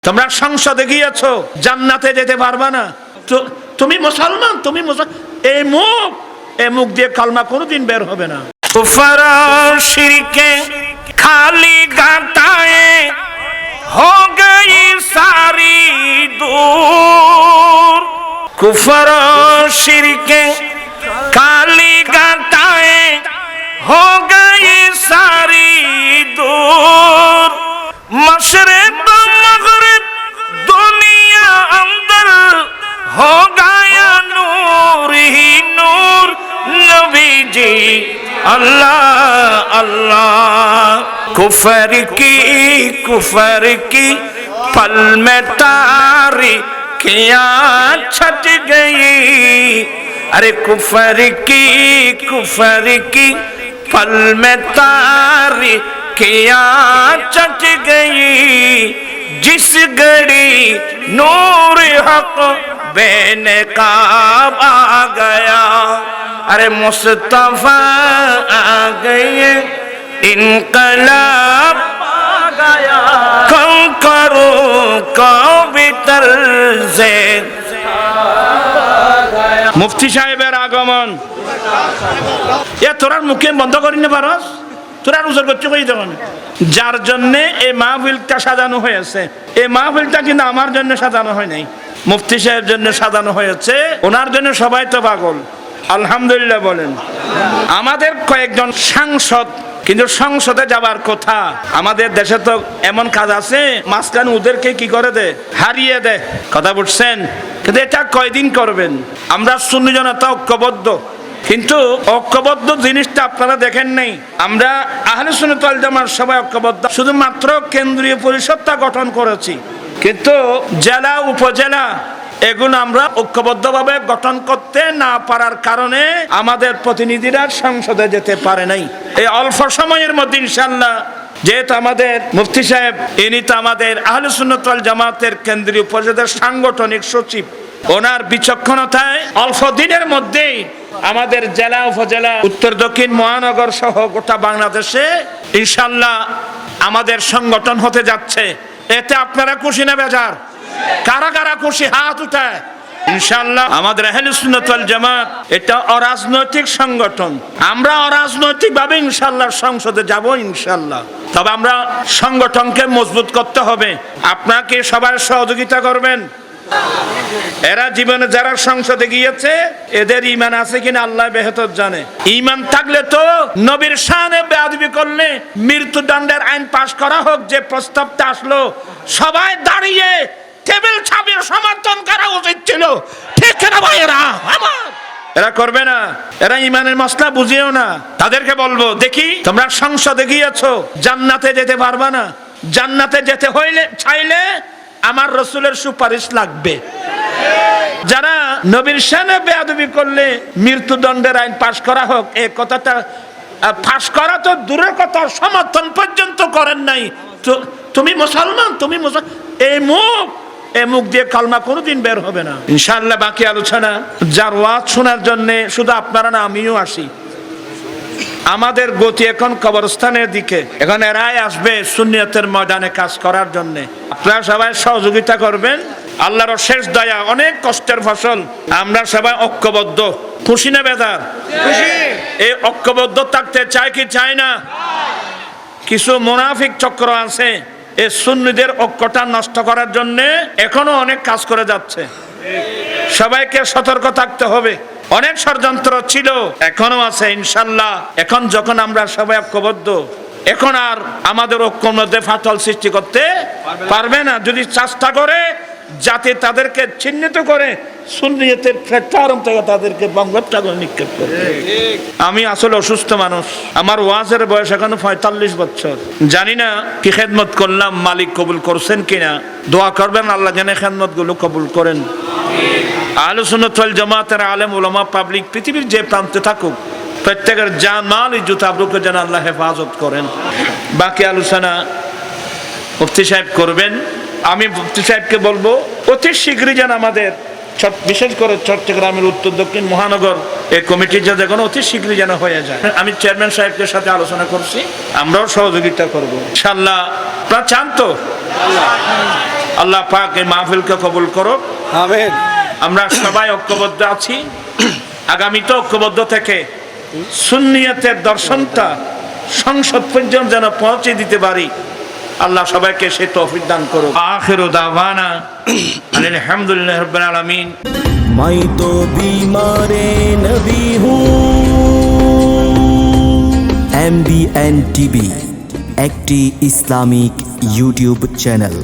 তোমরা সংসদে গিয়েছো, জান্নাতে যেতে পারবা না। তুমি মুসলমান, তুমি এই মুখ দিয়ে কালমা কোনোদিন বের হবে না। কুফর শিরকে খালি গাতায়ে हो गई सारी दूर, कुफर शिरके काली गाताए हो गई सारी दूर, मशरिक मगरिब दुनिया अंदर हो गया नूर ही नूर, नबी जी अल्लाह अल्लाह। कुफर की पल में तारी क्या छट गई, अरे कुफर की पल में तारी क्या छट गई, जिस घड़ी नूर हक बेनकाब आ गया, अरे मुस्तफा आ गए इनकलाब आ गया, कंकरों को भीतर से মুফতি সাহেবের আগমন। তোরা মুখে বন্ধ করি না পারস, তোরা উজর করতে কই তখন। যার জন্য এই মাহফিলটা সাজানো হয়েছে, এই মাহফিলটা কিন্তু আমার জন্য সাজানো হয় নাই, মুফতি সাহেবের জন্য সাজানো হয়েছে। ওনার জন্য সবাই তো পাগল, আলহামদুলিল্লাহ বলেন। আমাদের কয়েকজন সাংসদ কিন্তু সংসদে যাবার কথা। আমাদের দেশে তো এমন কাজ আছে, মাঝখানে ওদেরকে কি করে দেয়, হারিয়ে দেয়, কথা বুঝছেন। কিন্তু এটা কয়দিন করবেন? আমরা সুন্নি জনতা ঐক্যবদ্ধ, কিন্তু ঐক্যবদ্ধ জিনিসটা আপনারা দেখেন নাই। আমরা আহলে সুন্নাত ওয়াল জামাত সবাই ঐক্যবদ্ধ, শুধুমাত্র কেন্দ্রীয় পরিষদটা গঠন করেছি, কিন্তু জেলা উপজেলা এগুলো আমরা ঐক্যবদ্ধভাবে গঠন করতে না পারার কারণে আমাদের প্রতিনিধিরা সংসদে যেতে পারে নাই। এই অল্প সময়ের মধ্যে ইনশাআল্লাহ, যেহেতু আমাদের মুফতি সাহেব ইনি তো আমাদের আহলে সুন্নাত ওয়াল জামাতের কেন্দ্রীয় পরিষদের সাংগঠনিক সচিব, ওনার বিচক্ষণতায় অল্প দিনের মধ্যেই আমাদের জেলা উপজেলা উত্তর দক্ষিণ মহানগর সহ গোটা বাংলাদেশে ইনশাআল্লাহ আমাদের সংগঠন হতে যাচ্ছে। এতে আপনারা খুশি না বেজার? কারা কারা খুশি হাত উঠায়। ইনশাআল্লাহ আমাদের আহলে সুন্নাত ওয়াল জামাত এটা অরাজনৈতিক সংগঠন, আমরা অরাজনৈতিক ভাবে ইনশাআল্লাহ সংসদে যাব ইনশাআল্লাহ। তবে আমরা সংগঠনকে মজবুত করতে হবে, আপনাকে সবার সহযোগিতা করবেন। এরা জীবনে যারা সংসদে গিয়েছে এদের ঈমান আছে কিনা আল্লাহ বেহতর জানে। ঈমান থাকলে তো নবীর শানে বেয়াদবি করলে মৃত্যুদণ্ডের আইন পাশ করা হোক, যে প্রস্তাবটা আসলো সবাই দাঁড়িয়ে টেবিল ছাপিয়ে সমর্থন করা উচিত ছিল, ঠিক না ভাইয়েরা আমার? এরা করবে না, এরা ঈমানের মসলা বুঝিও না। তাদেরকে বলবো, দেখি তোমরা সংসদে গিয়েছো, জান্নাতে যেতে পারবা না। জান্নাতে যেতে হইলে চাইলে আমার রাসূলের সুপারিশ লাগবে। যারা নবীর শানে বেয়াদবি করলে মৃত্যুদণ্ডের আইন পাশ করা হোক, এই কথাটা পাশ করা তো দূরের কথা, সমর্থন পর্যন্ত করেন নাই। তুমি মুসলমান, তুমি এই মুখ দিয়ে কালমা কোনোদিন বের হবে না ইনশাআল্লাহ। বাকি আলোচনা যার ওয়াজ শোনার জন্য শুধু আপনারা না, আমিও আসি। আমাদের গতি এখন কবরস্থানের দিকে, এখন এরাই আসবে সুন্নিয়তের ময়দানে কাজ করার জন্য। আপনারা সবাই সহযোগিতা করবেন, আল্লাহর শেষ দয়া, অনেক কষ্টের ফসল। আমরা সবাই ঐক্যবদ্ধ, খুশি না বেজার? খুশি। এই ঐক্যবদ্ধ থাকতে চাই কি চাই না? কিছু মুনাফিক চক্র আছে এই সুন্নিদের ঐক্যটা নষ্ট করার জন্য এখনো অনেক কাজ করে যাচ্ছে। সবাইকে সতর্ক থাকতে হবে। অনেক ষড়যন্ত্র ছিল, এখনো আছে ইনশাআল্লাহ। এখন যখন আমরা সবাই ঐক্যবদ্ধ, এখন আর আমাদের ঐক্যের মধ্যে ফাটল সৃষ্টি করতে পারবে না। যদি চেষ্টা করে যাতে তাদেরকে চিহ্নিত করে সুন্নিয়তের প্ল্যাটফর্ম থেকে তাদেরকে বঙ্গোপসাগরে নিক্ষেপ করে। আমি আসলে অসুস্থ মানুষ, আমার ওয়াজের বয়স এখন 45 বছর। জানি না কি খেদমত করলাম, মালিক কবুল করছেন কিনা। দোয়া করবেন আল্লাহ যেন খেদমত গুলো কবুল করেন। আহলে সুন্নাত ওয়াল জামাতের আলেম উলামা পাবলিক পৃথিবীর যে প্রান্তে থাকুক, প্রত্যেকের জান মাল ইজ্জত আবরুকে যেন আল্লাহ হেফাজত করেন। বাকি আলোচনা মুফতি সাহেব করবেন। আমি মুফতি সাহেবকে বলবো অতি শীঘ্রই যেন আমাদের বিশেষ করে চট্টগ্রামের উত্তর দক্ষিণ মহানগর এই কমিটির যে কোনো অতি শীঘ্রই যেন হয়ে যায়। আমি চেয়ারম্যান সাহেবের সাথে আলোচনা করছি, আমরাও সহযোগিতা করবো ইনশাআল্লাহ। আপনারা চান তো? আল্লাহ পাক এই মাহফিলকে কবুল করো, আমিন। আমরা সবাই ঐক্যবদ্ধ আছি, আগামীতে ঐক্যবদ্ধ থেকে সুন্নিয়তের দর্শনটা সংসদ পর্যন্ত যেন পৌঁছে দিতে পারি, আল্লাহ সবাইকে সে তৌফিক দান করো। আখিরু দাওয়ানা আলহামদুলিল্লাহি রাব্বিল আলামিন। मैं तो बीमार नबी हूँ। MBN TV একটি ইসলামিক ইউটিউব চ্যানেল।